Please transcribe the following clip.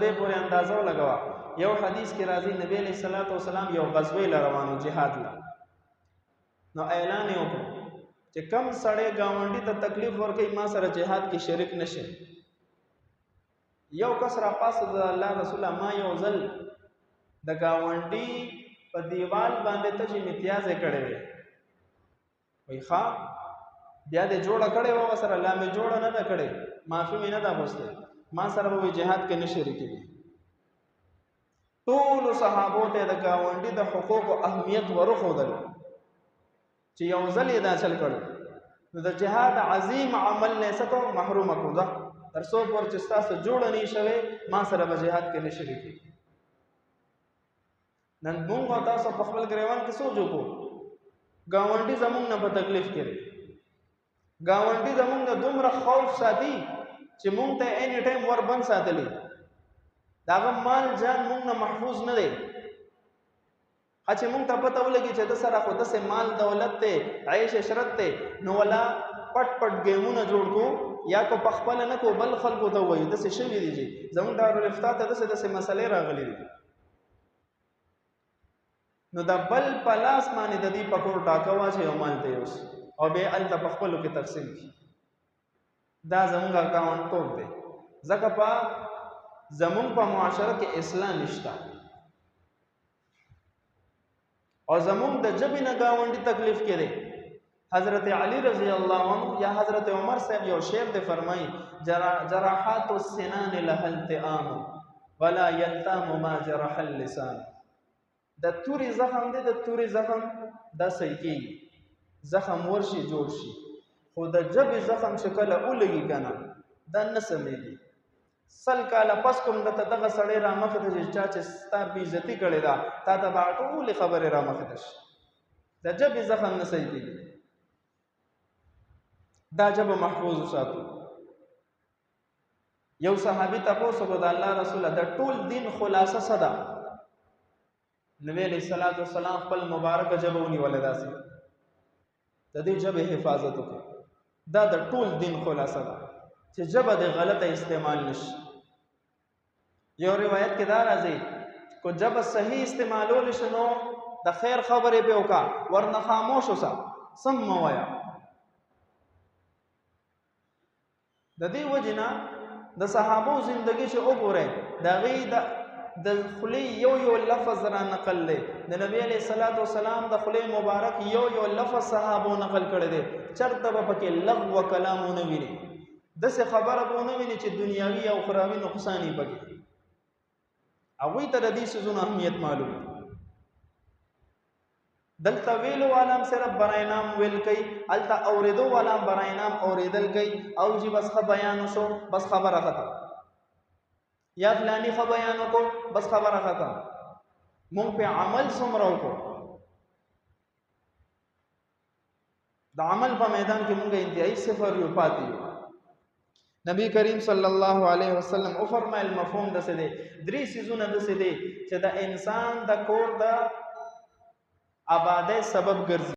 دې پورې اندازه ولګوه. یو حدیث کې راځي نبی علیه الصلاۃ والسلام یو غزوې له روانو جهاد له، نو اعلان یې وکړ چې کم سړی ګاونډي ته تکلیف ورکوي ما سره جهاد کې شریک نشي. یو کس را پاسه د الله رسوله ما یو ځل د ګاونډي په دیوال باندې ته چې امتیازې کړې وې، وایي ښه بیا دې جوړه کړې وه ورسره؟ لا مې جوړه نه ده کړې، معافي مې نه ده اخیستې، ما سره به وایي جهاد کې نه شریکېږي. ټولو صحابو ته د ګاونډي د حقوقو اهمیت ورښودل چې یو ځل یې دا چل کړو نو د جهاد عظیم عمل نه څه کړو محرومه کړو، ده تر څو پورې چې ستاسو جوړه نه شوې ما سره به جهاد کې نه شریکېږي. نن موږ او تاسو په خپل ګریوان کې سوچ وکړو ګاونډي زموږ نه په تکلیف کې دی، ګاونډي زموږ نه دومره خوف ساتي چې موږ ته اینی ټایم ور بند ساتلی، د هغه مال جان موږ نه محفوظ نه دی. چې موږ ته پته ولګي چې د سره خو داسې مال دولت دی عیش عشرت دی نو ولا پټ پټ ګیمونه جوړ کو یا کو په خپله نه کو بل خلکو ته وایي داسې شوي دي چې زموږ دارالافتا ته داسې مسلې راغلي دي. نو د بل په لاس باندې د دې پکور ټاکه واچوي او مال ته یوسي او بیا هلته په خپلو کې تقسیم کړي. دا زموږ ګاونډتوب دی. ځکه په زموږ په معاشره کې اصلاح نشته او زموږ د ژبې نه ګاونډي تکلیف کې دی. حضرت علی رضی الله عنه یا حضرت عمر صاحب یو شعر دی فرمایي جراحات السنان لها التئام ولا يلتام ما جرح اللسان. د توري زخم دی، د توري زخم دا صحیح کېږي، زخم ورشي جوړ شي، خو د ژبې زخم چې کله ولګي که نه دا نه سمېږي. 100 کاله پس کوم درته دغه سړی رامخې ته چې چا چې ستا بېعزتي کړې ده تا ته به ټولې خبرې رامخې ته شي. د ژبې زخم نه صحیح کېږي. دا ژبه محفوظ وساتو. یو صحابي تپوس وکړو د الله رسوله د ټول دین خلاصه څه ده؟ نبی علیه الصلاۃ والسلام خپل مبارکه ژبه ونیوله داسې د دې ژبې حفاظت وکړي. دا د ټول دین خلاصه ده چې ژبه د غلطه استعمال نشي. یو روایت کې دا راځي کو ژبه صحیح استعمالول شي نو د خیر خبرې به وکړه ورنه خاموش اوسه سم مه وایه. د دې وجې نه د صحابو زندګي چې وګورئ د هغې د خولې یو لفظ را نقل دی. د نبی علیه الصلاۃ والسلام د خولې مبارک یو لفظ صحابو نقل کړی دی. چرته به پکې لغو و کلام ونه ویني، داسې خبره به ونه ویني چې دنیاوي او اخروي نقصان یې پکې. هغوی ته د دې څیزونو اهمیت معلوم. دلته ویلو والا هم صرف برای نام ویل کوي، هلته اورېدو والا هم برای نام اورېدل کوي او چې بس ښه بیان وشو بس خبره ختم، یا فلانی ښه بیان وکړو بس خبره ختم. مونږ پې عمل څومره وکړو؟ د عمل په میدان کې مونږ انتهایي صفر یو پاتې یو. نبی کریم صلی الله علیه وسلم او فرمایل مفهوم داسې دی، 3 څیزونه داسې دی چې د انسان د کور د آبادۍ سبب ګرځي.